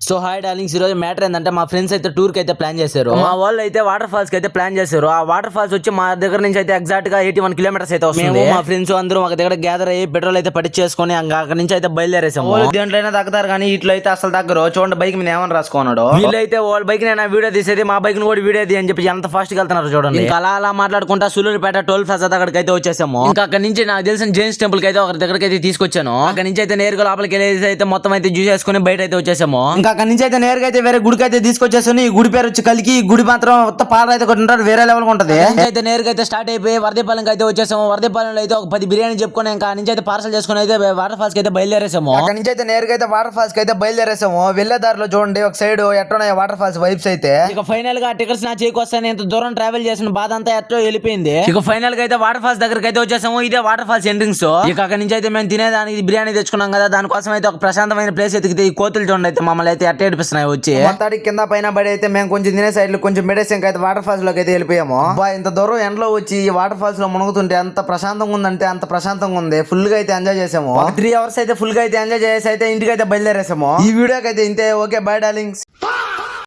So hi darlings, ఈ రోజు matter ఏంటంటే మా ఫ్రెండ్స్ అయితే టూర్ కి అయితే ప్లాన్ చేశారు. మా వాళ్ళు అయితే వాటర్ ఫాల్స్ కి అయితే ప్లాన్ చేశారు. ఆ వాటర్ ఫాల్స్ వచ్చి మా దగ్గర నుంచి అయితే ఎగ్జాక్ట్ గా 81 కిలోమీటర్స్ అయితే వస్తుంది. మేము మా ఫ్రెండ్స్ అందరూ ఒక దగ్గర గ్యాదర్ అయ్యి పెట్రోల్ అయితే పట్టించేసుకొని అక్కడ నుంచి అయితే బయలుదేరేసాము. వాళ్ళు దేంట్లైనా తగ్గుతారు కానీ ఇట్లా అయితే అసలు తగ్గరు. చూడండి బైక్ మీద ఏమని రాసుకున్నాడు. వీళ్ళైతే వాళ్ళ బైక్ నైనా వీడియో తీసేది, మా బైక్ ని కూడా వీడియో అని చెప్పి ఎంత ఫాస్ట్ గా వెళ్తున్నారు చూడండి. ఇంకా అలా మాట్లాడుకుంటా సూలూరుపేట టోల్ ప్లాజా దగ్గరికి అయితే వచ్చేసాము. ఇంకా అక్కడ నుంచి నాకు తెలిసిన జైన్స్ టెంపుల్ కి అయితే ఒక దగ్గరికి అయితే తీసుకొచ్చాను. అక్కడ నుంచి అయితే నేరుగా లోపలికి వెళ్ళేసి అయితే మొత్తం అయితే జ్యూస్ చేసుకుని బయట అయితే వచ్చేసాము. ఇంకా అక్కడ నుంచి అయితే నేరుగా అయితే వేరే గుడికి అయితే తీసుకొచ్చేసాను. ఈ గుడి పేరు వచ్చి కలికి. ఈ గుడి మాత్రం పాలు అయితే కొట్టింటారు, వేరే లెవెల్ ఉంటది. అయితే నేరుగా అయితే స్టార్ట్ అయిపోయి వరదపాలెంకి అయితే వచ్చేసాము. వరదపాలెంలో అయితే ఒక 10 బిర్యానీ చెప్పుకొని ఇంకా నుంచి అయితే పార్సల్ చేసుకుని అయితే వాటర్ ఫాల్స్ కి అయితే బయలుదేరేసాము. అక్కడ నుంచి అయితే నేరుగా అయితే వాటర్ ఫాల్స్ కి అయితే బయలుదేరేసాము. వెళ్లే దారిలో చూడండి ఒక సైడ్ ఎట్టున్నాయి వాటర్ ఫాల్స్ వైబ్స్ అయితే. ఇక ఫైనల్ గా టికెట్స్ నా చేకొస్తాను. ఇంత దూరం ట్రావెల్ చేసిన బాధ అంతా ఎట్టో వెళ్ళిపోయింది. ఇక ఫైనల్ గా అయితే వాటర్ ఫాల్స్ దగ్గరికి అయితే వచ్చేసాము. ఇదే వాటర్ ఫాల్స్ ఎంట్రన్స్. ఇక అక్కడ నుంచి అయితే మేము తినేదానికి బిర్యానీ తెచ్చుకున్నాం కదా, దానికోసం అయితే ఒక ప్రశాంతమైన ప్లేస్ ఎతికితే ఈ కోతులు చూడండి అయితే మమ్మల్ని అయితే అట్ట ఏడిపిస్తున్నాయి వచ్చి. మొత్తానికి కింద పైన పడి అయితే మేము కొంచెం తినే సైడ్ లో కొంచెం మెడేసి ఇంకా అయితే వాటర్ ఫాల్స్ లోకి అయితే వెళ్ళిపోయాము. ఇంత దూరం ఎండలో వచ్చి ఈ వాటర్ ఫాల్స్ లో మునుగుతుంటే ఎంత ప్రశాంతంగా ఉందంటే అంత ప్రశాంతంగా ఉంది. ఫుల్ గా అయితే ఎంజాయ్ చేసాము. 3 అవర్స్ అయితే ఫుల్ గా అయితే ఎంజాయ్ చేసి అయితే ఇంటికి అయితే బయలుదేరేసాము. ఈ వీడియోకి అయితే ఇంతే. Okay, by darlings.